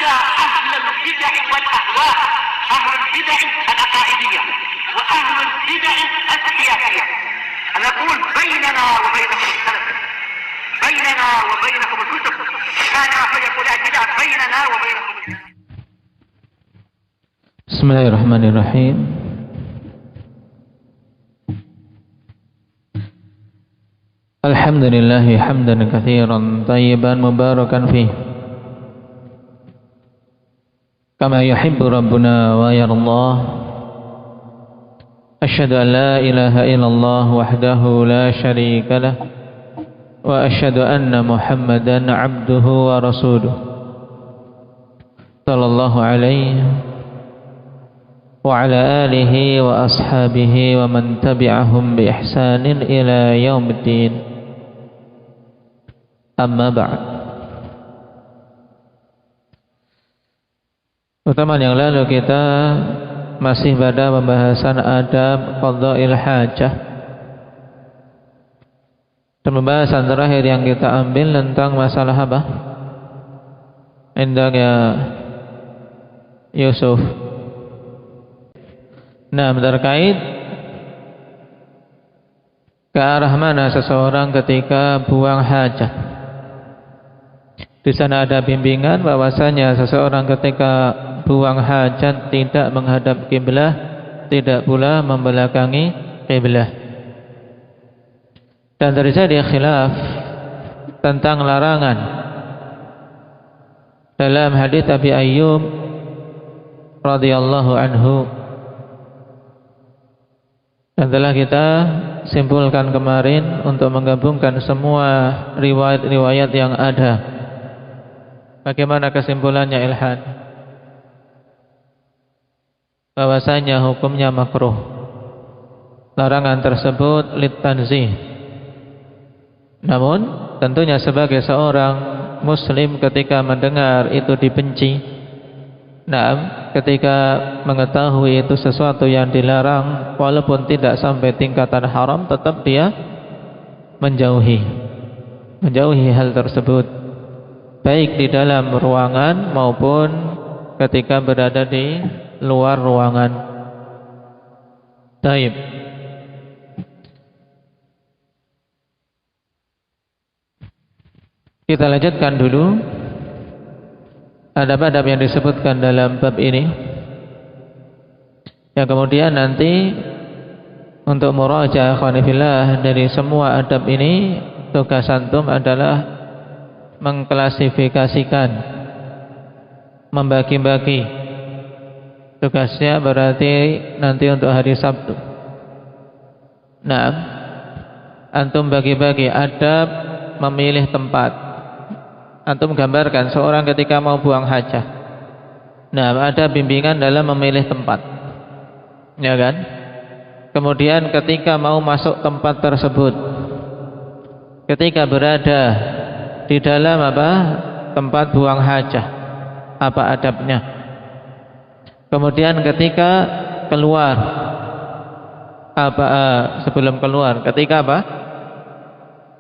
حتى أهل البدع والأهواء، أهل البدع العقائدية وأهل البدع السياسية. أنا أقول بيننا وبينكم السلف، بيننا وبينكم الكتب، كان فيقول البدع بيننا وبينكم السلف. Bismillahirrahmanirrahim. Alhamdulillah hamdan katsiran tayyiban mubarakan fih kama yuhibbu rabbuna wa yardah. Asyhadu an la ilaha illallah wahdahu la syarika lah wa asyhadu anna Muhammadan abduhu wa rasuluh sallallahu alaihi wa ala alihi wa ashabihi wa man tabi'ahum bi ihsanin ila yaumiddin. Amma ba'd. Pertemuan yang lalu kita masih pada pembahasan adab qada'il hajah. Dan pembahasan terakhir yang kita ambil tentang masalah apa? Indahnya Yusuf. Nah, terkait ke arah mana seseorang ketika buang hajat. Di sana ada bimbingan bahwasanya seseorang ketika buang hajat tidak menghadap kiblah, tidak pula membelakangi kiblah. Dan terjadi khilaf tentang larangan dalam hadis Abi Ayyub radhiyallahu anhu. Dan telah kita simpulkan kemarin untuk menggabungkan semua riwayat-riwayat yang ada. Bagaimana kesimpulannya Ilhan? Bahwasanya hukumnya makruh. Larangan tersebut litanzih. Namun tentunya sebagai seorang muslim ketika mendengar itu dibenci, ketika mengetahui itu sesuatu yang dilarang, walaupun tidak sampai tingkatan haram, tetap dia menjauhi hal tersebut, baik di dalam ruangan maupun ketika berada di luar ruangan. Baik. Kita lanjutkan dulu adab-adab yang disebutkan dalam bab ini, yang kemudian nanti untuk murajaah ikhwanifillah dari semua adab ini, tugas antum adalah mengklasifikasikan, membagi-bagi. Tugasnya berarti nanti untuk hari Sabtu. Nah, antum bagi-bagi adab memilih tempat. Antum gambarkan seorang ketika mau buang hajat. Nah, ada bimbingan dalam memilih tempat, ya kan? Kemudian ketika mau masuk tempat tersebut, ketika berada di dalam tempat buang hajat, apa adabnya? Kemudian ketika keluar, sebelum keluar, ketika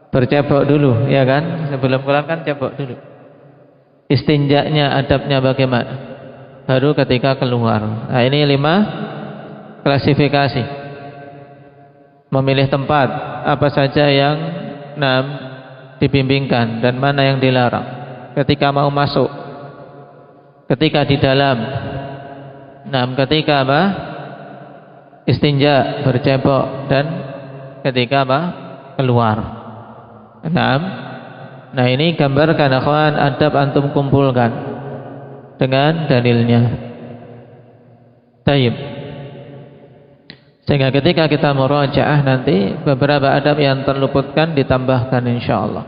bercebok dulu, ya kan? Sebelum keluar kan cebok dulu. Istinjanya, adabnya bagaimana? Baru ketika keluar. Nah, ini 5 klasifikasi. Memilih tempat, apa saja yang dibimbingkan dan mana yang dilarang. Ketika mau masuk, ketika di dalam, ketika istinja, bercebok, dan ketika keluar. Nah, ini gambarkan akhwan, adab antum kumpulkan dengan dalilnya. Taib. Sehingga ketika kita murajaah nanti beberapa adab yang terluputkan ditambahkan insyaallah.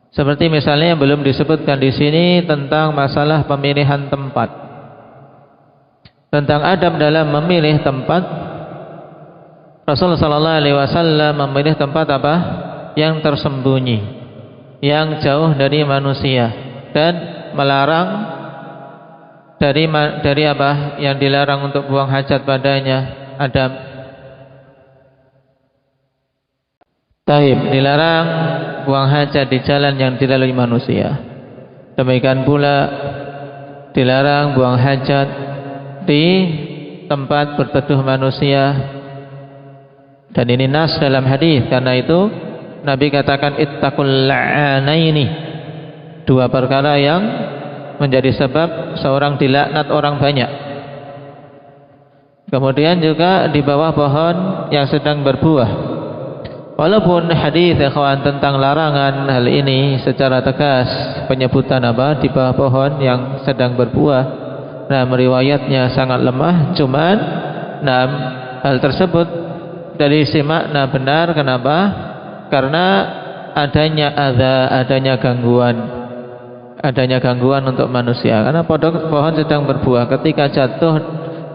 Seperti misalnya yang belum disebutkan di sini tentang masalah pemilihan tempat. Tentang adab dalam memilih tempat, Rasulullah sallallahu alaihi wasallam memilih tempat yang tersembunyi, yang jauh dari manusia, dan melarang dari yang dilarang untuk buang hajat padanya. Adab taib, dilarang buang hajat di jalan yang dilalui manusia. Demikian pula dilarang buang hajat di tempat berteduh manusia. Dan ini nas dalam hadis. Karena itu Nabi katakan ittaqul la'anaini, dua perkara yang menjadi sebab seorang dilaknat orang banyak. Kemudian juga di bawah pohon yang sedang berbuah. Walaupun hadis ikhwan tentang larangan hal ini secara tegas, penyebutan di bawah pohon yang sedang berbuah, riwayatnya sangat lemah, cuman hal tersebut dari sisi makna benar. Kenapa? Karena adanya adanya gangguan untuk manusia. Karena pohon sedang berbuah, ketika jatuh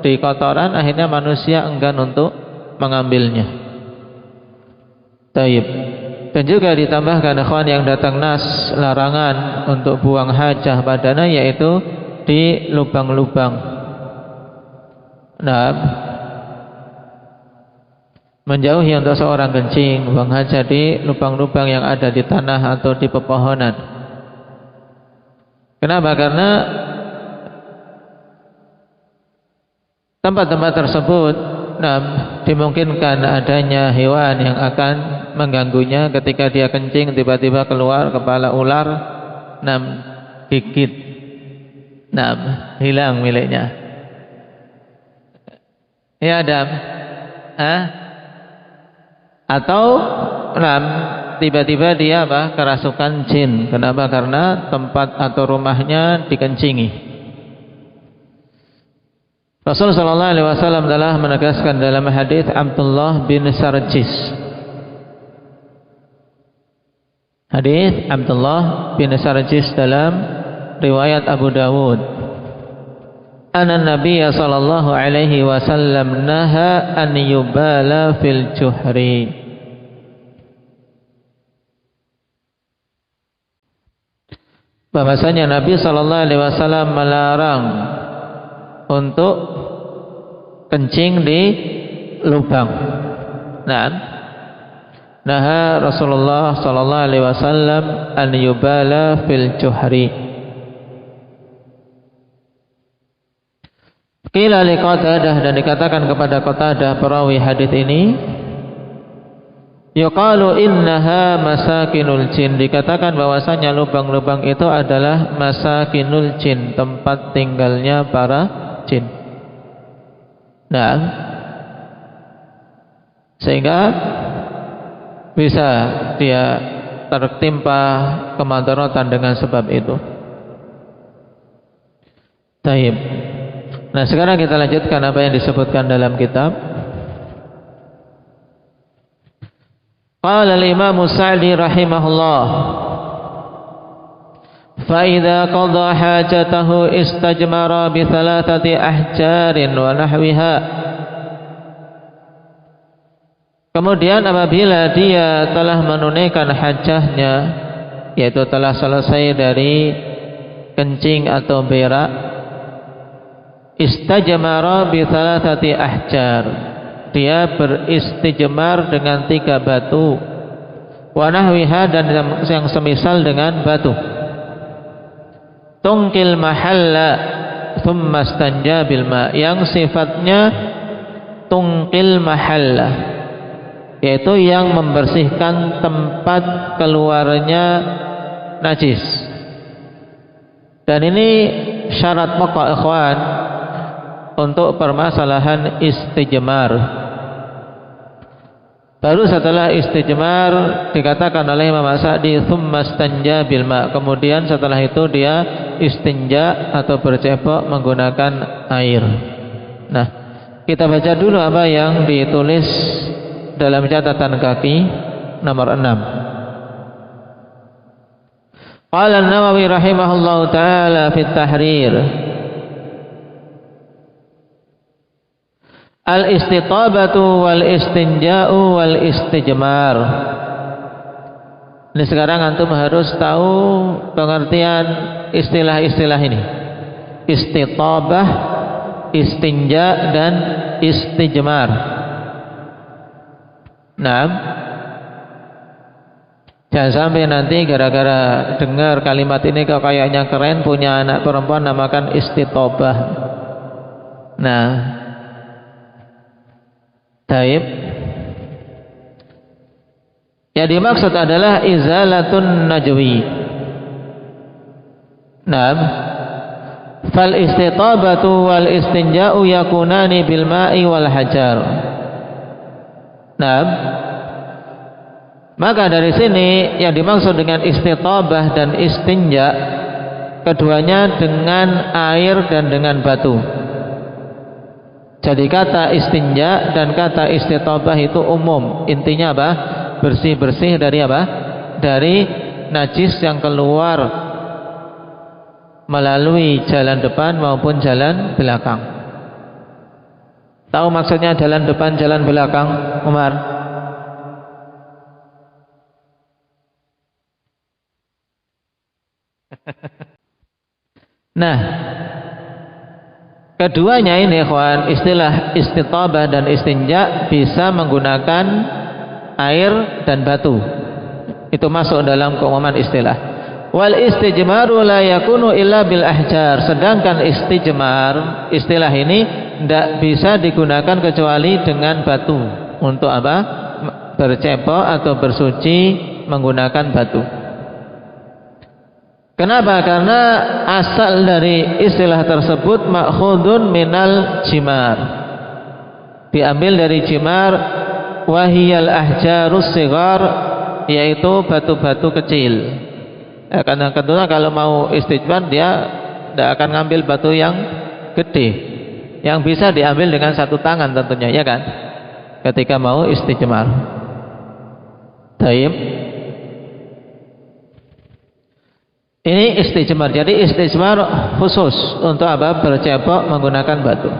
di kotoran, akhirnya manusia enggan untuk mengambilnya. Taib. Dan juga ditambahkan ikhwan yang datang nas larangan untuk buang hajah padana, yaitu di lubang-lubang. Menjauhi untuk seorang kencing, buang hajah di lubang-lubang yang ada di tanah atau di pepohonan. Kenapa? Karena tempat-tempat tersebut dimungkinkan adanya hewan yang akan mengganggunya. Ketika dia kencing, tiba-tiba keluar kepala ular, gigit, hilang miliknya. Ya Adam, atau tiba-tiba dia kerasukan jin. Kenapa? Karena tempat atau rumahnya dikencingi. Rasul sallallahu alaihi wasallam telah menegaskan dalam hadis Abdullah bin Sarjis. Hadis Abdullah bin Sarjis dalam riwayat Abu Dawud. Anna Nabiy sallallahu alaihi wasallam naha an yubala fil juhri. Bahwasanya Nabi sallallahu alaihi wasallam melarang untuk kencing di lubang. Naha Rasulullah sallallahu alaihi wasallam an yubala fil juhri. Qila li Qatadah, dan dikatakan kepada Qatadah perawi hadis ini, yuqalu innaha masakinul jin, dikatakan bahwasanya lubang-lubang itu adalah masakinul jin, tempat tinggalnya para jin. Sehingga bisa dia tertimpa kemadaratan dengan sebab itu. Taib. Nah, sekarang kita lanjutkan apa yang disebutkan dalam kitab. Qala al-Imam Sa'di rahimahullah, فَإِذَا قَضَى حَاجَتَهُ اسْتَجْمَرَ بِثَلَاثَةِ أَحْجَارٍ وَنَحْوِهَا. Kemudian apabila dia telah menunaikan hajahnya, yaitu telah selesai dari kencing atau berak, istajmara bithalathati ahjar, dia beristijmar dengan 3 batu, wa nahwiha, dan yang semisal dengan batu. Tungkil mahalla thumma stanja bil ma, yang sifatnya tungkil mahalla, yaitu yang membersihkan tempat keluarnya najis. Dan ini syarat pokok ikhwan untuk permasalahan istijmar. Baru setelah istijmar dikatakan oleh Imam Sa'di thumma stanja bil ma, kemudian setelah itu dia istinja atau bercebok menggunakan air. Nah, kita baca dulu apa yang ditulis dalam catatan kaki nomor 6. Qala an-Nawawi rahimahullahu taala fi tahrir, al-istitabatu wal istinja'u wal istijmar. Ini sekarang antum harus tahu pengertian istilah-istilah ini. Istitabah, istinja, dan istijmar. Nah, Jangan sampai nanti gara-gara dengar kalimat ini kok kayaknya keren, punya anak perempuan namakan istitobah. Nah, taib. Yang dimaksud adalah izalatun najwi. Naam. Fal istitabatu wal istinja'u yakunani bil ma'i wal hajar. Naam. Maka dari sini yang dimaksud dengan istitabah dan istinja, keduanya dengan air dan dengan batu. Jadi kata istinja dan kata istitabah itu umum. Intinya apa? Bersih-bersih dari apa? Dari najis yang keluar melalui jalan depan maupun jalan belakang. Tahu maksudnya jalan depan, jalan belakang, Umar? Nah, keduanya ini ikhwan, istilah istitabah dan istinja bisa menggunakan air dan batu. Itu masuk dalam keumuman istilah. Wal istijmaru la yakunu illa bil ahjar. Sedangkan istijmar, istilah ini tidak bisa digunakan kecuali dengan batu. Untuk apa? Bercebok atau bersuci menggunakan batu. Kenapa? Karena asal dari istilah tersebut ma'khudun minal jimar. Diambil dari jimar, wahiyal ahjarus sigar, yaitu batu-batu kecil. Karena kedua kalau mau istijmar dia tidak akan ngambil batu yang gede, yang bisa diambil dengan satu tangan tentunya, ya kan? Ketika mau istijmar. Taib. Ini istijmar. Jadi istijmar khusus untuk apa? Bercebok menggunakan batu.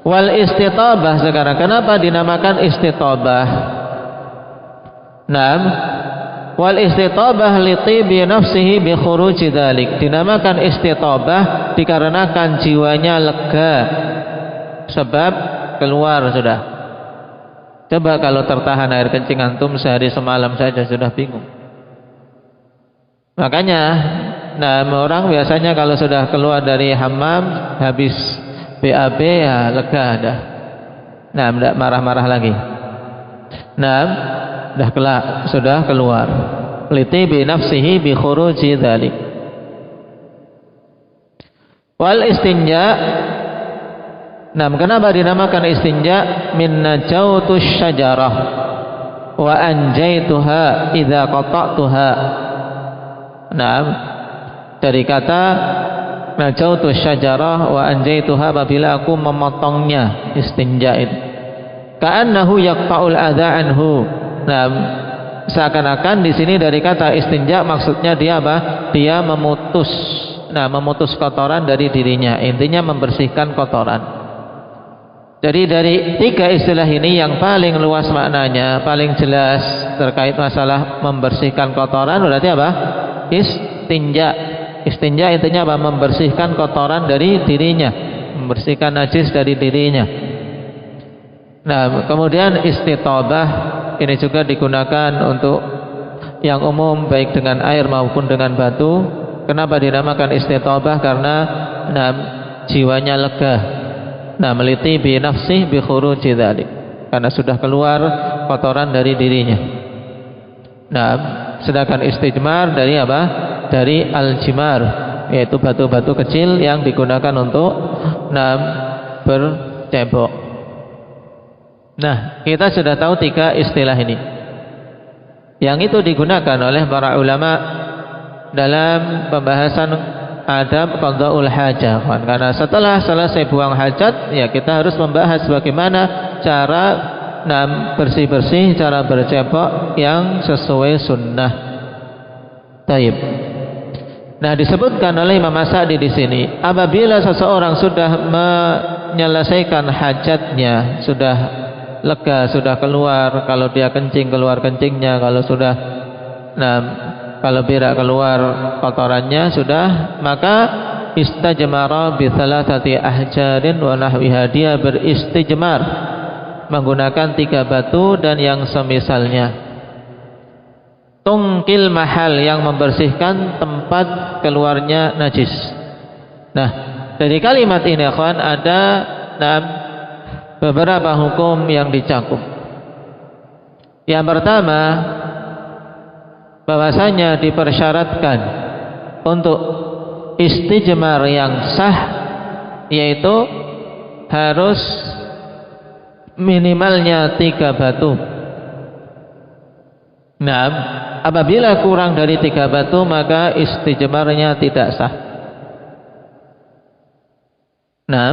Wal istitabah sekarang. Kenapa dinamakan istitabah? Naam. Wal istitabah li tibi nafsihi bi khuruji dzalik. Dinamakan istitabah dikarenakan jiwanya lega sebab keluar sudah. Coba kalau tertahan air kencing antum sehari semalam saja sudah bingung. Makanya, nah orang biasanya kalau sudah keluar dari hammam habis BAB ya lega dah. Nah, tidak marah-marah lagi. Nah, sudah keluar. Liti bi nafsihi bi khuruji dzalik. Wal istinja. Nah, kenapa dinamakan istinja? Min najautus syajarah wa anjaituha idza qata'tuha. Nah, dari kata najautu syajarah wa anjaituha, apabila aku memotongnya, istinja itu. Ka'annahu yaqta'ul adza anhu. Nah, seakan-akan di sini dari kata istinja maksudnya dia apa? Dia memutus. Nah, memutus kotoran dari dirinya. Intinya membersihkan kotoran. Jadi dari tiga istilah ini yang paling luas maknanya, paling jelas terkait masalah membersihkan kotoran berarti apa? Istinja. Istinja intinya apa? Membersihkan kotoran dari dirinya, membersihkan najis dari dirinya. Nah, kemudian istitabah ini juga digunakan untuk yang umum baik dengan air maupun dengan batu. Kenapa dinamakan istitabah? Karena jiwanya lega. Nah, meliti bi nafsih bi khuruji dzalik. Karena sudah keluar kotoran dari dirinya. Nah, sedangkan istijmar dari apa? Dari al-jimar, yaitu batu-batu kecil yang digunakan untuk bercebok. Nah, kita sudah tahu tiga istilah ini. Yang itu digunakan oleh para ulama dalam pembahasan adab qada'ul hajah. Karena setelah selesai buang hajat, ya kita harus membahas bagaimana cara bersih-bersih, cara bercebok yang sesuai sunnah. Taib. Nah, disebutkan oleh Imam As-Sa'di di sini, apabila seseorang sudah menyelesaikan hajatnya, sudah lega, sudah keluar, kalau dia kencing keluar kencingnya, kalau sudah kalau berak keluar kotorannya sudah, maka istajmara bi thalathati ahjarin wa nahwiha, dia beristijmar menggunakan 3 batu dan yang semisalnya. tungkil mahal, yang membersihkan tempat keluarnya najis. Nah, dari kalimat ini akhwan ada beberapa hukum yang dicakup. Yang pertama, bahwasanya dipersyaratkan untuk istijmar yang sah, yaitu harus minimalnya 3 batu. Nah, apabila kurang dari 3 batu maka istijmarnya tidak sah. Nah,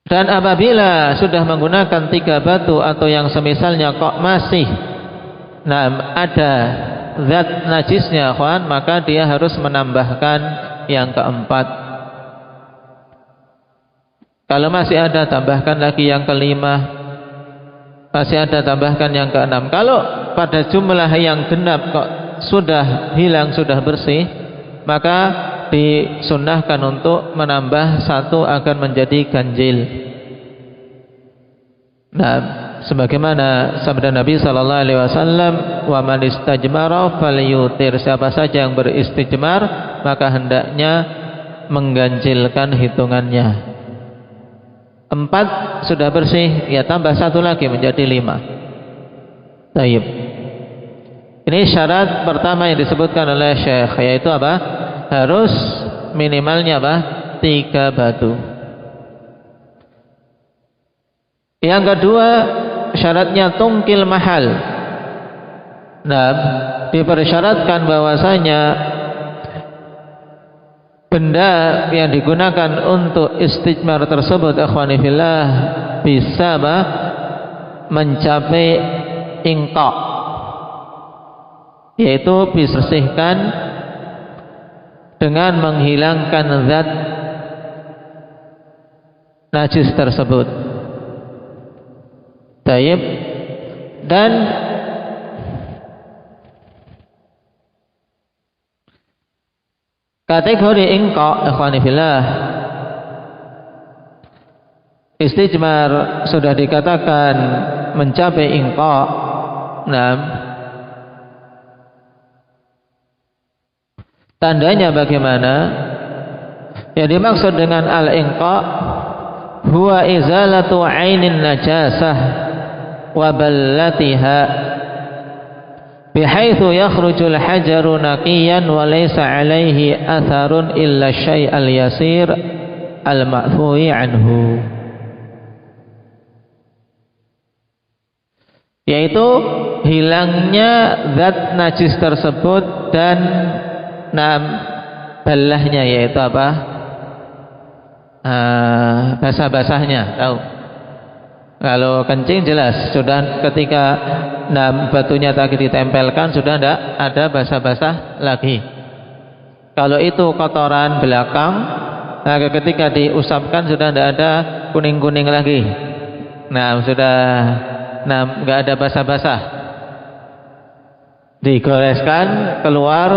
dan apabila sudah menggunakan 3 batu atau yang semisalnya kok masih ada zat najisnya, kawan, maka dia harus menambahkan yang keempat. Kalau masih ada, tambahkan lagi yang kelima. Masih ada, tambahkan yang keenam. Kalau pada jumlah yang genap kok sudah hilang, sudah bersih, maka disunnahkan untuk menambah 1 agar menjadi ganjil. Nah, sebagaimana sabda Nabi sallallahu alaihi wasallam, "Wa man istajmara falyutir." Siapa saja yang beristijmar maka hendaknya mengganjilkan hitungannya. 4 sudah bersih, ya tambah 1 lagi menjadi 5. Taib. Ini syarat pertama yang disebutkan oleh Syekh, yaitu apa? Harus minimalnya apa? 3 batu. Yang kedua, syaratnya tungkil mahal. Nah, dipersyaratkan bahwasanya benda yang digunakan untuk istijmar tersebut, akhwani fillah, bisa mencapai ingqa, yaitu dibersihkan dengan menghilangkan zat najis tersebut. Taib. Dan kategori ingqa, ikhwani fillah, istijmar sudah dikatakan mencapai ingqa. Nah, tandanya bagaimana? Yang dimaksud dengan al-ingqa huwa izalatu ainin najasah wa ballatiha bihaitsu yakhrujul hajaru naqiyan wa laysa alaihi atharun illa syai'al yasir al-ma'fu'i anhu, yaitu hilangnya zat najis tersebut dan ballahnya, yaitu apa? Basah-basahnya, tahu? Kalau kencing jelas sudah, ketika batunya tadi ditempelkan sudah tidak ada basah-basah lagi. Kalau itu kotoran belakang, ketika diusapkan sudah tidak ada kuning-kuning lagi. Sudah nggak ada basah-basah. Digoreskan keluar,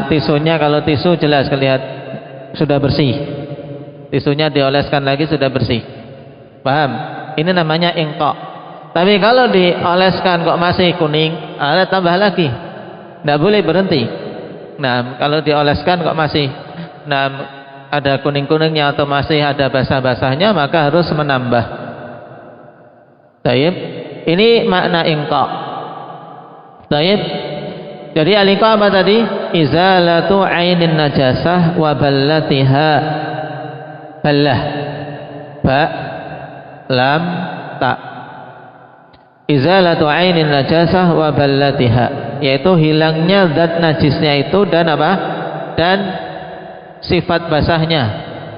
tisunya, kalau tisu jelas kelihatan sudah bersih. Tisunya dioleskan lagi sudah bersih. Paham? Ini namanya ingqa. Tapi kalau dioleskan kok masih kuning, tambah lagi. Tidak boleh berhenti. Kalau dioleskan kok masih ada kuning-kuningnya atau masih ada basah-basahnya, maka harus menambah. Taib. Ini makna ingqa. Taib. Jadi al-ingqa apa tadi? Izalatu ainin najasah wa ballatiha. Ballah. Ba, lam, ta. Izalatu ainin najasah wa ballatiha, yaitu hilangnya zat najisnya itu dan apa? Dan sifat basahnya.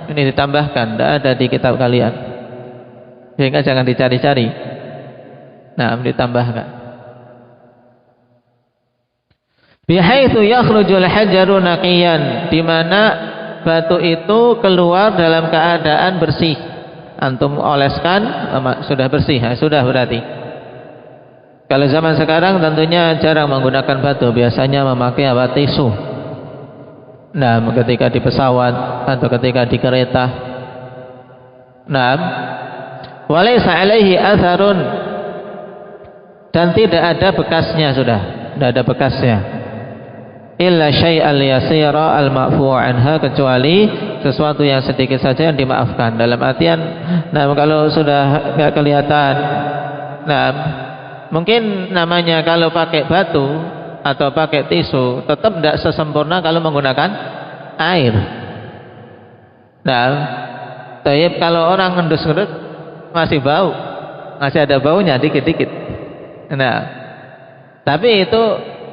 Ini ditambahkan, tidak ada di kitab kalian, sehingga jangan dicari-cari. Ditambahkan. Bihaitsu yakhrujul hajaru naqiyan, di mana batu itu keluar dalam keadaan bersih. Antum oleskan sudah bersih, sudah berarti. Kalau zaman sekarang tentunya jarang menggunakan batu, biasanya memakai apa? Tisu. Ketika di pesawat atau ketika di kereta. Walaysa alaihi atharun dan tidak ada bekasnya, sudah tidak ada bekasnya. Illa syai'al yasira al-ma'fu anha, kecuali sesuatu yang sedikit saja yang dimaafkan. Dalam artian, nah kalau sudah nggak kelihatan, nah mungkin namanya kalau pakai batu atau pakai tisu tetap tidak sesempurna kalau menggunakan air. Nah, tapi kalau orang ngendus-ngendus masih bau, masih ada baunya dikit-dikit. Nah, tapi itu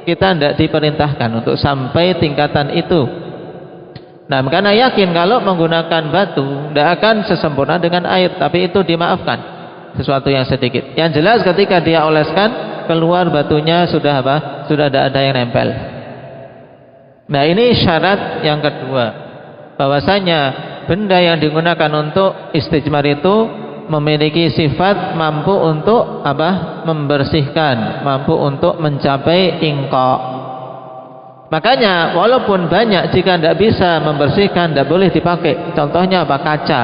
kita tidak diperintahkan untuk sampai tingkatan itu. Nah, karena yakin kalau menggunakan batu tidak akan sesempurna dengan air, tapi itu dimaafkan sesuatu yang sedikit. Yang jelas ketika dia oleskan keluar batunya sudah apa? Sudah tidak ada yang nempel. Nah, ini syarat yang kedua, bahwasanya benda yang digunakan untuk istijmar itu memiliki sifat mampu untuk apa? Membersihkan, mampu untuk mencapai ingqa. Makanya walaupun banyak, jika tidak bisa membersihkan tidak boleh dipakai. Contohnya apa? Kaca.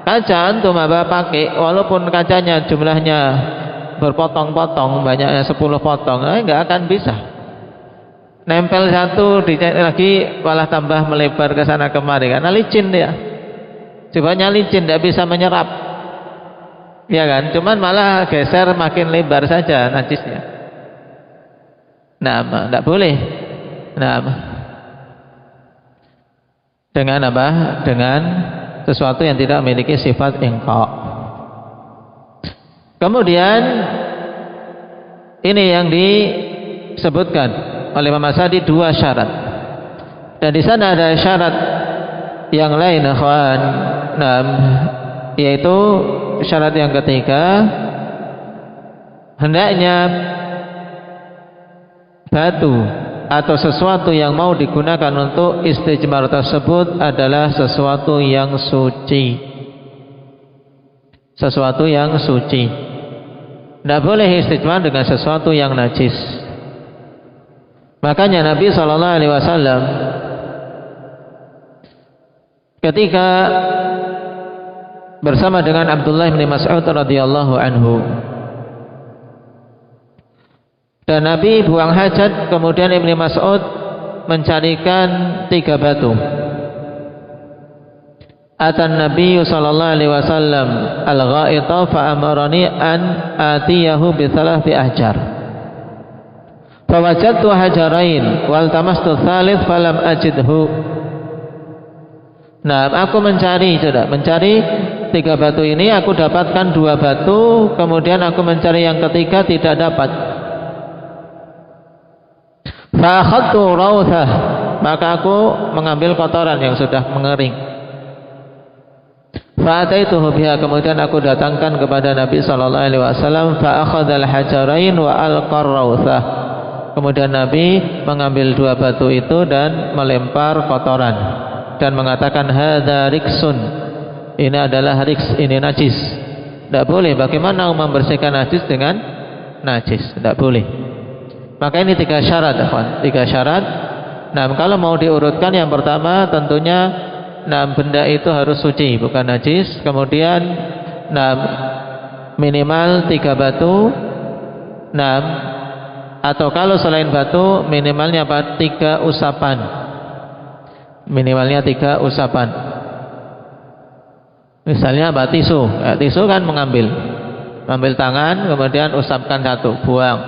Kaca antum apa pakai, walaupun kacanya jumlahnya berpotong-potong, banyaknya 10 potong, nggak akan bisa. Nempel satu, dicari lagi malah tambah melebar ke sana kemari karena licin dia. Sifatnya licin, tidak bisa menyerap. Ya kan, cuman malah geser makin lebar saja najisnya. Nah, tidak boleh. Nah, dengan apa? Dengan sesuatu yang tidak memiliki sifat ingqa. Kemudian ini yang disebutkan oleh Imam As-Sadi 2 syarat. Dan di sana ada syarat yang lain, ikhwan. Nah, yaitu syarat yang ketiga, hendaknya batu atau sesuatu yang mau digunakan untuk istijmar tersebut adalah sesuatu yang suci. Sesuatu yang suci. Tidak boleh istijmar dengan sesuatu yang najis. Makanya Nabi SAW ketika bersama dengan Abdullah bin Mas'ud radhiyallahu anhu, dan Nabi buang hajat, kemudian Ibnu Mas'ud mencarikan 3 batu. Atan Nabi sallallahu alaihi wasallam al-ghaita fa amarani an atiyahu bi 3 ahjar. Fa wajadtu hajarain wal tamastu tsalits falam ajidhu. Nah, aku mencari 3 batu ini, aku dapatkan 2 batu, kemudian aku mencari yang ketiga tidak dapat. Fa akhadtu rawthah, maka aku mengambil kotoran yang sudah mengering. Fa ataituhu biha, kemudian aku datangkan kepada Nabi sallallahu alaihi wasallam. Fa akhadhal hajarain wa alqar rawthah, kemudian Nabi mengambil 2 batu itu dan melempar kotoran dan mengatakan hadza riksun, ini adalah riks, ini najis. Tidak boleh. Bagaimana membersihkan najis dengan najis? Tidak boleh. Maka ini 3 syarat, 3 syarat. Nah, kalau mau diurutkan, yang pertama tentunya, nah, benda itu harus suci, bukan najis. Kemudian, nah, minimal 3 batu. Nah, atau kalau selain batu, minimalnya apa? 3 usapan. Minimalnya 3 usapan. Misalnya apa? Tisu. Tisu kan mengambil tangan, kemudian usapkan 1, buang,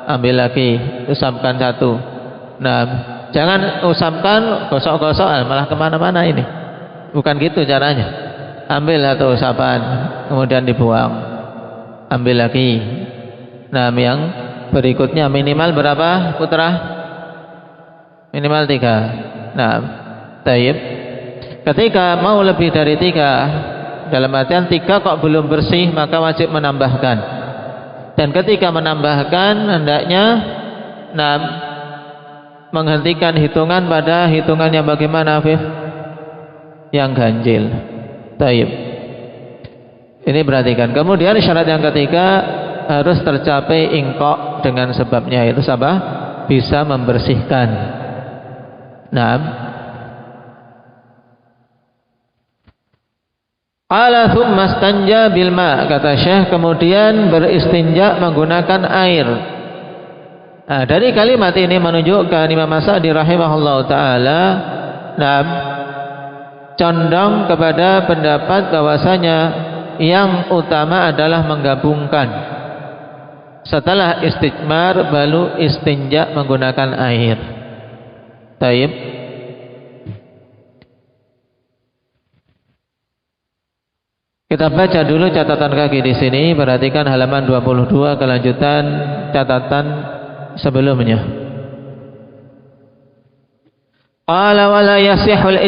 ambil lagi, usapkan 1. Nah, jangan usapkan gosok-gosok malah kemana-mana ini. Bukan gitu caranya. Ambil 1 usapan, kemudian dibuang, ambil lagi. Nah, yang berikutnya minimal berapa putra? Minimal 3. Nah, taib. Ketika mau lebih dari 3, dalam artian 3 kok belum bersih, maka wajib menambahkan. Dan ketika menambahkan, hendaknya menghentikan hitungan pada hitungan yang bagaimana, Afif? Yang ganjil. Taib. Ini perhatikan. Kemudian syarat yang ketiga, harus tercapai ingqa dengan sebabnya, itu apa? Bisa membersihkan. Nah, Qala thumma stanja bil ma, kata Syekh, kemudian beristinja menggunakan air. Nah, dari kalimat ini menunjukkan Imam As-Sa'di rahimahullah taala condong kepada pendapat bahwasanya yang utama adalah menggabungkan. Setelah istijmar baru istinja menggunakan air. Taib. Kita baca dulu catatan kaki di sini. Perhatikan halaman 22 kelanjutan catatan sebelumnya. Qala wala yasihul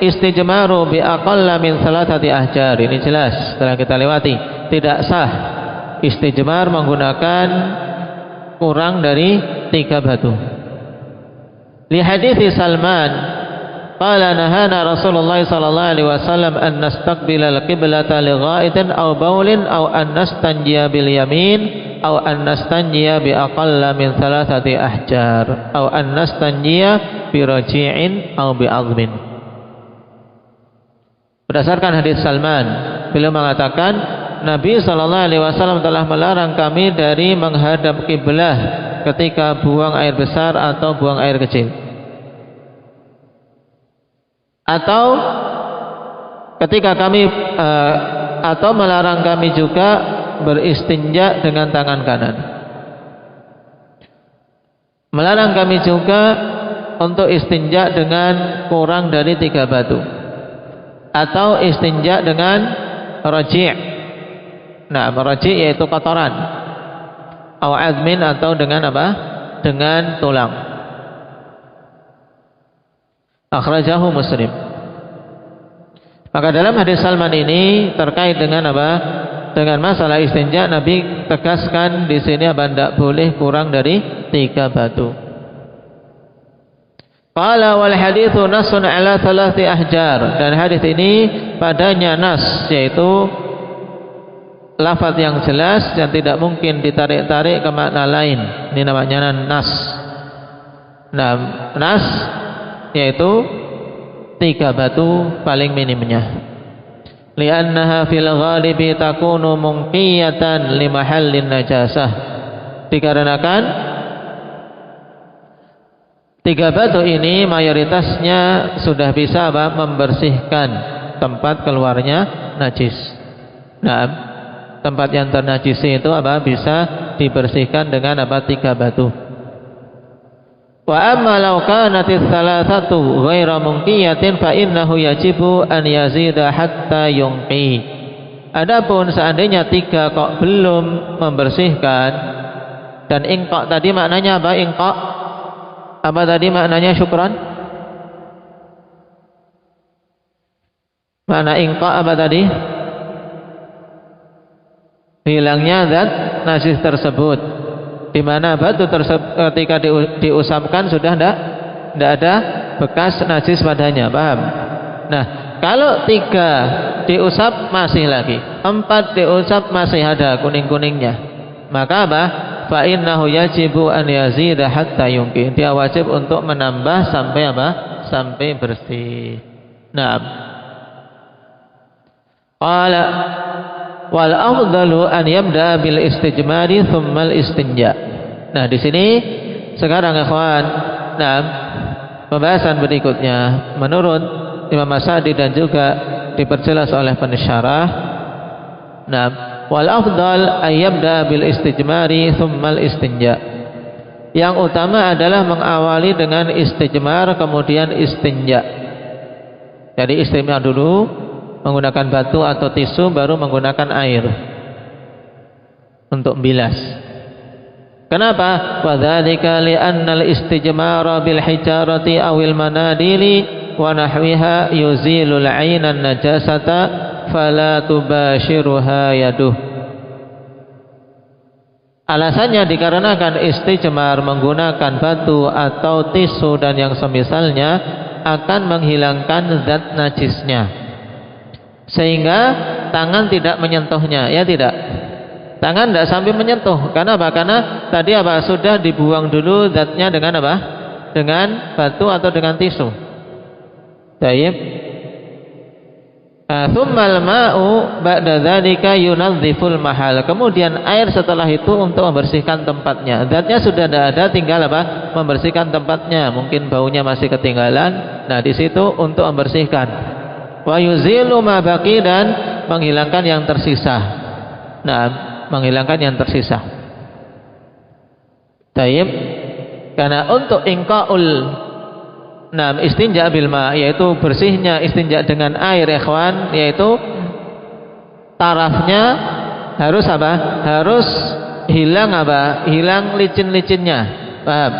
istijmaru bi aqalla min thalathati ahjar. Ini jelas setelah kita lewati. Tidak sah istijmar menggunakan kurang dari 3 batu. Li hadithi Salman qala nahana Rasulullah sallallahu alaihi wasallam an nastaqbila al-qiblata li ghaitin aw baulin aw an nastanjiya bil yamin aw an nastanjiya bi aqalla min thalathati ahjar aw an nastanjiya bi raji'in aw bi azmin. Berdasarkan hadis Salman, beliau mengatakan Nabi sallallahu alaihi wasallam telah melarang kami dari menghadap kiblah ketika buang air besar atau buang air kecil. Atau ketika kami atau melarang kami juga beristinja dengan tangan kanan. Melarang kami juga untuk istinja dengan kurang dari 3 batu, atau istinja dengan raji'. Nah, raji' yaitu kotoran, atau azmin, atau dengan apa? Dengan tulang. Akhrajahu Muslim. Maka dalam hadis Salman ini terkait dengan apa? Dengan masalah istinja, Nabi tegaskan di sini apa? Tidak boleh kurang dari 3 batu. Qala wal haditsu nasun ala 3 ahjar, dan hadis ini padanya nas, yaitu lafaz yang jelas dan tidak mungkin ditarik-tarik ke makna lain. Ini namanya nas. Nah, nas yaitu 3 batu paling minimnya. Li'annaha fil ghalibi takunu munqiyatan li mahallin najasah. Dikarenakan 3 batu ini mayoritasnya sudah bisa apa? Membersihkan tempat keluarnya najis. Nah, tempat yang ternajisi itu apa? Bisa dibersihkan dengan apa? 3 batu. Wa amma law kanatis thalathatu ghaira munqiyatin fa innahu yajibu an yazida hatta yunqi. Adapun seandainya 3 kok belum membersihkan, dan ingqa tadi maknanya apa? Ingqa apa tadi maknanya? Syukran. Makna ingqa apa tadi? Hilangnya zat najis tersebut. Di mana batu tersebut ketika diusapkan sudah tidak ada bekas najis padanya, paham? Nah, kalau 3 diusap masih lagi, 4 diusap masih ada kuning-kuningnya, maka apa? Fa innahu yajibu an yazida hatta yunqi. Dia wajib untuk menambah sampai apa? Sampai bersih. Nah, qala wal afdalu an yabda bil istijmari thumma al istinja. Nah, di sini sekarang ikhwan, nah, pembahasan berikutnya menurut Imam As-Sa'di dan juga diperjelas oleh pensyarah. Nah, wal afdal ay yabda bil istijmari thumma al istinja. Yang utama adalah mengawali dengan istijmar kemudian istinja. Jadi istimar dulu menggunakan batu atau tisu, baru menggunakan air untuk bilas. Kenapa? Wa dzalika li anna al-istijmara bil hijarati awil manadili wa nahwiha yuzilul 'ainan najasata fala tubashiruha yaduh. Alasannya dikarenakan istijmar menggunakan batu atau tisu dan yang semisalnya akan menghilangkan zat najisnya, sehingga tangan tidak menyentuhnya, ya tidak? Tangan tidak sampai menyentuh. Karena apa? Karena tadi apa? Sudah dibuang dulu zatnya dengan apa? Dengan batu atau dengan tisu. Baik. Tsummal ma'u ba'da dzalika yunadziful mahal. Kemudian air setelah itu untuk membersihkan tempatnya. Zatnya sudah tidak ada, tinggal apa? Membersihkan tempatnya. Mungkin baunya masih ketinggalan. Nah, di situ untuk membersihkan. Wa yuzilu ma baqi, dan menghilangkan yang tersisa. Nah, menghilangkan yang tersisa. Taib. Karena untuk inqaul istinja bil ma, yaitu bersihnya istinja dengan air, ikhwan, yaitu tarafnya harus apa? Harus hilang apa? Hilang licin-licinnya. Paham?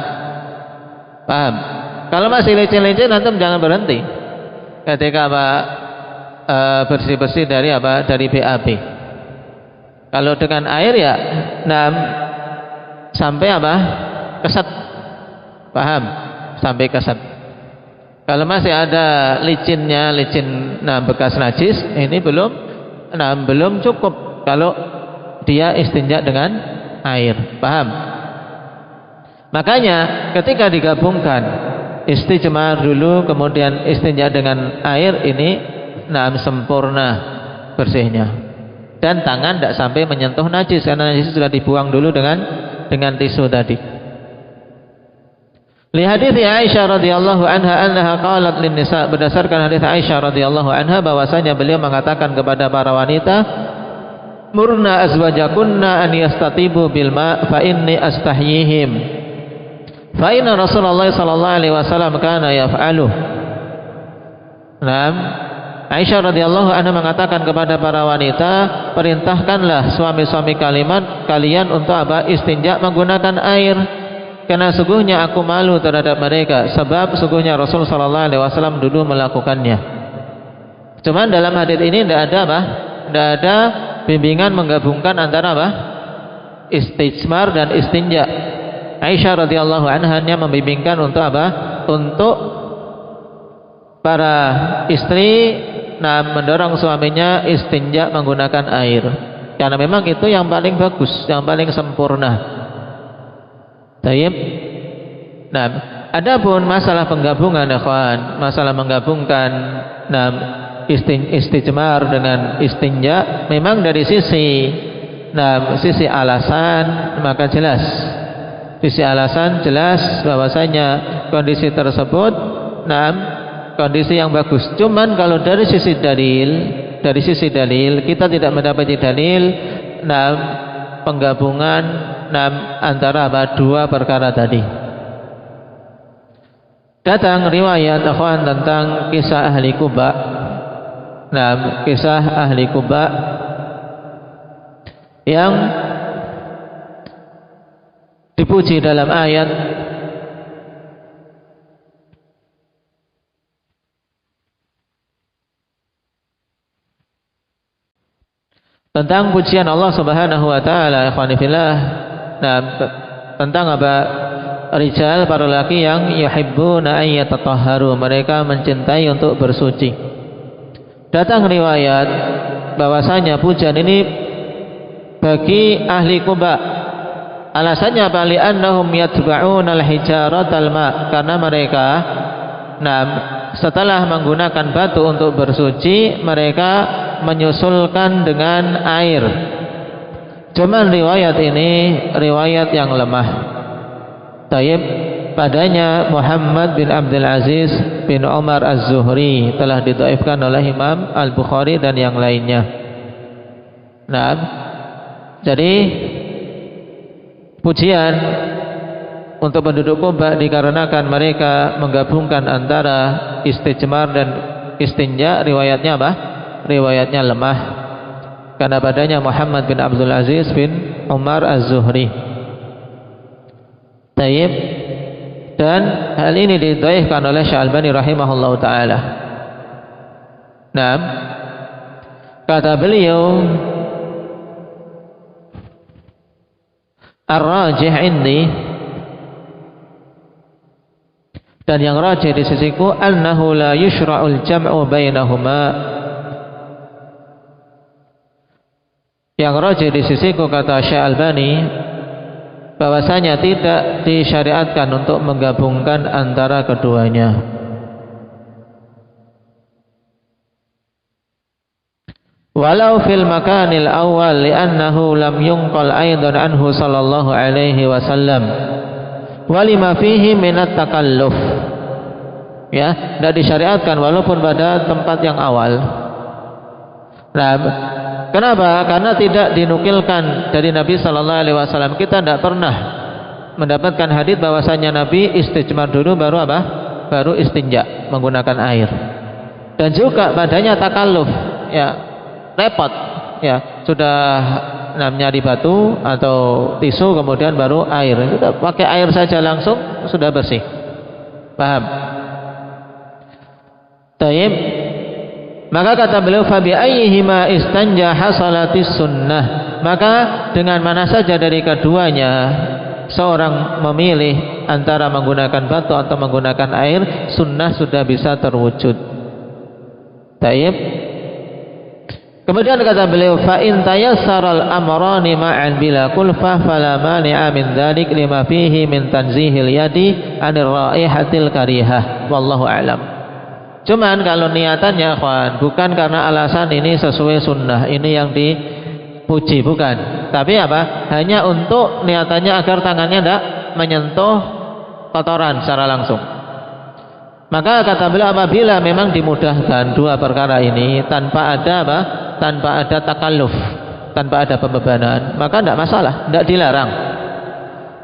Paham? Kalau masih licin-licin antum jangan berhenti. Ketika apa? Bersih-bersih dari apa? Dari BAB. Kalau dengan air ya sampai apa? Keset. Paham? Sampai keset. Kalau masih ada licinnya, licin bekas najis, ini belum cukup kalau dia istinja dengan air. Paham? Makanya ketika digabungkan istijmar dulu kemudian istinja dengan air, ini sempurna bersihnya. Dan tangan tidak sampai menyentuh najis, karena najis sudah dibuang dulu dengan tisu tadi. Li hadits Aisyah radhiyallahu anha annaha qalat lin nisa, berdasarkan hadits Aisyah radhiyallahu anha bahwasanya beliau mengatakan kepada para wanita, murna azwajakunna an yastatibu bil ma fa inni astahyihim fa inna Rasulullah sallallahu alaihi wasallam kana yaf'alu. Aisyah radhiyallahu anha mengatakan kepada para wanita, perintahkanlah suami-suami kalian untuk apa? Istinja menggunakan air. Karena sungguhnya aku malu terhadap mereka, sebab sungguhnya Rasul sallallahu alaihi wasallam dulu melakukannya. Cuman dalam hadis ini tidak ada apa? Tidak ada bimbingan menggabungkan antara apa? Istijmar dan istinja. Aisyah radhiyallahu anha hanya membimbingkan untuk apa? Untuk para istri mendorong suaminya istinja menggunakan air. Karena memang itu yang paling bagus, yang paling sempurna. Taib. Nah, adapun masalah penggabungan, ikhwan, masalah menggabungkan istijmar dengan istinja, memang dari sisi alasan maka jelas. Sisi alasan jelas bahwasanya kondisi tersebut kondisi yang bagus. Cuman kalau dari sisi dalil kita tidak mendapati dalil penggabungan antara dua perkara tadi. Datang riwayat akhwan tentang kisah ahli Quba. Kisah ahli Quba yang dipuji dalam ayat tentang pujian Allah Subhanahu wa taala, ikhwani fillah. Tentang apa? Rijal, para laki yang yuhibbuna an yatatahharu, mereka mencintai untuk bersuci. Datang riwayat bahwasanya pujian ini bagi ahli Quba. Alasannya apa? Li'annahum yatba'una al-hijaratal ma, karena mereka setelah menggunakan batu untuk bersuci, mereka menyusulkan dengan air. Cuman riwayat ini riwayat yang lemah. Taib, padanya Muhammad bin Abdul Aziz bin Umar Az-Zuhri telah didhaifkan oleh Imam Al-Bukhari dan yang lainnya. Jadi pujian untuk penduduk Quba dikarenakan mereka menggabungkan antara istijmar dan istinja, riwayatnya apa? Riwayatnya lemah. Karena padanya Muhammad bin Abdul Aziz bin Umar Az-Zuhri. Taib. Dan hal ini didhaifkan oleh Syalbani rahimahullahu taala. Kata beliau, ar-rajih indi, dan yang rajih di sisiku, annahu la yushra'ul jam'u bainahuma. Yang rajih di sisiku, kata Syekh Albani, bahwasanya tidak disyariatkan untuk menggabungkan antara keduanya. walau fil makanil awal li'annahu lam yunqal aidan anhu sallallahu alaihi wasallam walima fihi minat takalluf. Ya, tidak disyariatkan walaupun pada tempat yang awal. Nah, kenapa? Karena tidak dinukilkan dari Nabi sallallahu alaihi wasallam. Kita tidak pernah mendapatkan hadis bahwasanya Nabi istijmar dulu baru apa? Baru istinja menggunakan air. Dan juga padanya takalluf, ya, repot, ya, sudah nyari batu atau tisu kemudian baru air. Kita pakai air saja langsung sudah bersih. Paham? Taib. Maka kata beliau fa bi ayyihima istanja hasalatis sunnah. Maka dengan mana saja dari keduanya seorang memilih antara menggunakan batu atau menggunakan air, sunnah sudah bisa terwujud. Taib. Kemudian kata beliau fa in tayassaral amrani ma'an bila kulfah fala mani'a min dzalik lima fihi min tanzihil yadi 'anil raihatil karihah wallahu a'lam. Cuman kalau niatannya kawan, bukan karena alasan ini sesuai sunnah, ini yang dipuji, bukan. Tapi apa? Hanya untuk niatannya agar tangannya tidak menyentuh kotoran secara langsung. Maka kata beliau apabila memang dimudahkan dua perkara ini tanpa ada apa? Tanpa ada takalluf, tanpa ada pembebanan, maka tidak masalah, tidak dilarang.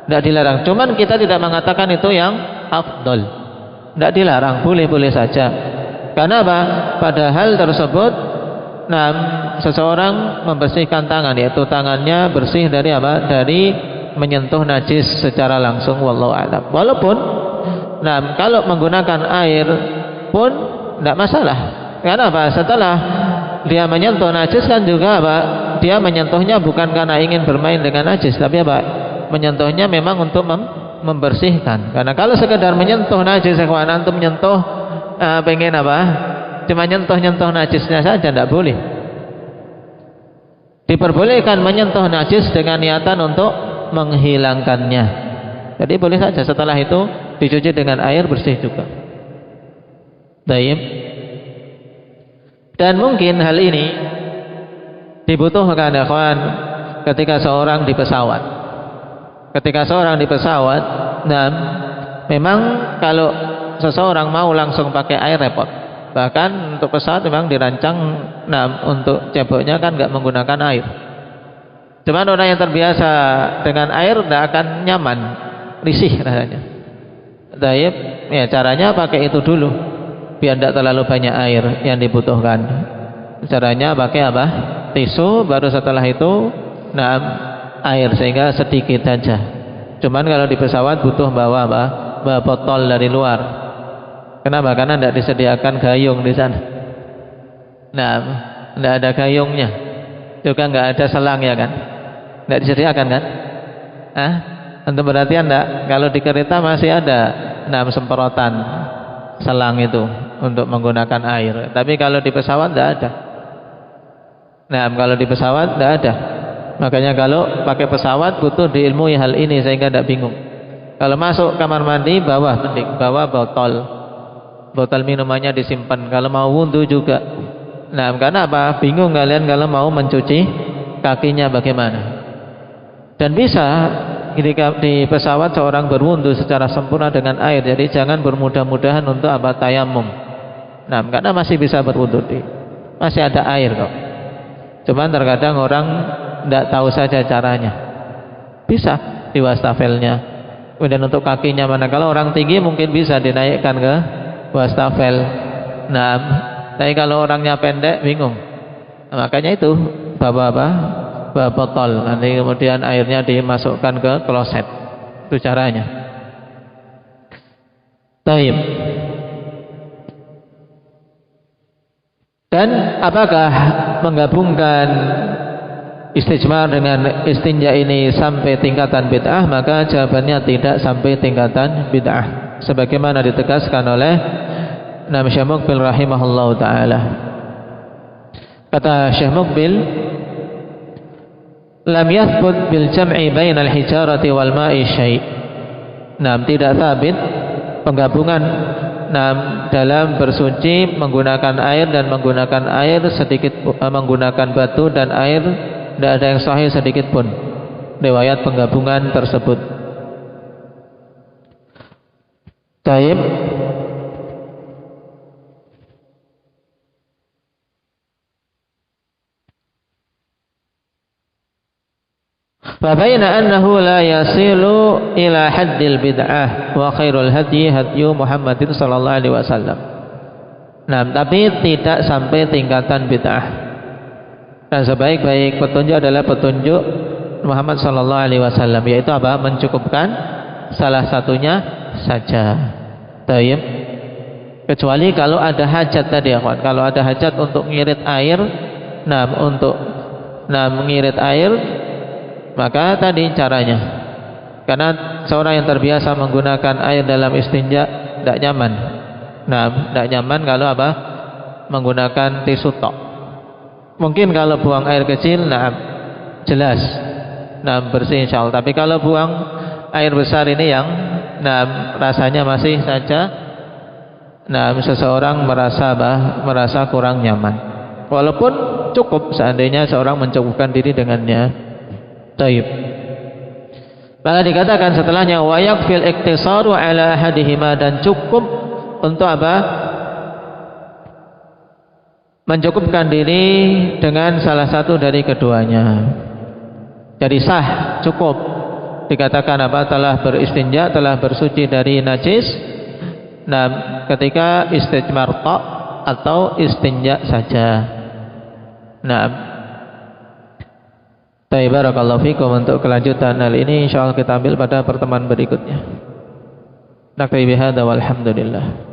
Tidak dilarang. Cuman kita tidak mengatakan itu yang afdol. Tidak dilarang, boleh-boleh saja. Karena apa? Pada hal tersebut, seseorang membersihkan tangan, yaitu tangannya bersih dari apa? Dari menyentuh najis secara langsung. Wallahu a'lam. Walaupun, kalau menggunakan air pun tidak masalah. Karena apa? Setelah dia menyentuh najis kan juga apa? Dia menyentuhnya bukan karena ingin bermain dengan najis, tapi apa? Menyentuhnya memang untuk membersihkan. Karena kalau sekedar menyentuh najis, kawan, antum menyentuh pengen apa? Cuma nyentuh najisnya saja, tidak boleh. Diperbolehkan menyentuh najis dengan niatan untuk menghilangkannya. Jadi boleh saja, setelah itu dicuci dengan air bersih juga. Baik. Dan mungkin hal ini dibutuhkan, kawan, ketika seorang di pesawat. Ketika seorang di pesawat, memang kalau seseorang mau langsung pakai air repot. Bahkan untuk pesawat memang dirancang, untuk ceboknya kan nggak menggunakan air. Cuman orang yang terbiasa dengan air tidak akan nyaman, risih rasanya. Taib, ya caranya pakai itu dulu, biar tidak terlalu banyak air yang dibutuhkan. Caranya pakai apa? Tisu, baru setelah itu air, sehingga sedikit saja. Cuman kalau di pesawat butuh bawa apa? Bawa botol dari luar. Kenapa? Karena tidak disediakan gayung di sana. Tidak ada gayungnya. Juga nggak ada selang, ya kan? Tidak disediakan kan? Untuk perhatian enggak? Kalau di kereta masih ada semprotan selang itu untuk menggunakan air. Tapi kalau di pesawat tidak ada. Kalau di pesawat tidak ada. Makanya kalau pakai pesawat butuh diilmui hal ini sehingga tidak bingung. Kalau masuk kamar mandi bawa botol minumannya disimpan. Kalau mau wudhu juga. Karena apa? Bingung kalian kalau mau mencuci kakinya bagaimana. Dan bisa ketika di pesawat seorang berwudhu secara sempurna dengan air. Jadi jangan bermudah-mudahan untuk apa? Tayamum. Karena masih bisa berwudhu, masih ada air kok. Cuman terkadang orang tidak tahu saja caranya. Bisa di wastafelnya. Kemudian untuk kakinya mana? Kalau orang tinggi mungkin bisa dinaikkan ke wastafel. Tapi kalau orangnya pendek bingung. Makanya itu bawa apa? Bawa botol. Nanti kemudian airnya dimasukkan ke kloset. Itu caranya. Taib. Dan apakah menggabungkan istijmar dengan istinja ini sampai tingkatan bid'ah? Maka jawabannya tidak sampai tingkatan bid'ah, sebagaimana ditegaskan oleh Syekh Muqbil rahimahullahu taala. Kata Syekh Muqbil, lam yathbut bil jam'i bainal hijarati wal ma'i syai'. Tidak sabit penggabungan dalam bersuci menggunakan air dan menggunakan air sedikit, menggunakan batu dan air, tidak ada yang sahih sedikit pun riwayat penggabungan tersebut. Taib. Fabaina annahu la yasilu ila haddil bid'ah wa khairul hadi hadyu Muhammadin sallallahu alaihi wasallam. Nah, tapi tidak sampai tingkatan bid'ah. Dan sebaik-baik petunjuk adalah petunjuk Muhammad sallallahu alaihi wasallam, yaitu apa? Mencukupkan salah satunya saja. Taib. Kecuali kalau ada hajat tadi ya, kawan. Kalau ada hajat untuk mengirit air, mengirit air, maka tadi caranya. Karena seorang yang terbiasa menggunakan air dalam istinja tidak nyaman. Tidak nyaman kalau apa? Menggunakan tisu tok. Mungkin kalau buang air kecil, jelas, bersih insyaallah. Tapi kalau buang air besar ini yang rasanya masih saja, seseorang merasa kurang nyaman. Walaupun cukup seandainya seorang mencukupkan diri dengannya. Taib. Maka dikatakan setelahnya wa yakfil iktisaru ala ahadihima, dan cukup untuk apa? Mencukupkan diri dengan salah satu dari keduanya. Jadi sah, cukup. Dikatakan apa? Telah beristinja, telah bersuci dari najis. Ketika istijmar tok atau istinja saja. Baik, barakallahu fikum. Untuk kelanjutan hal ini insyaallah kita ambil pada pertemuan berikutnya. Nakfi bihadza walhamdulillah.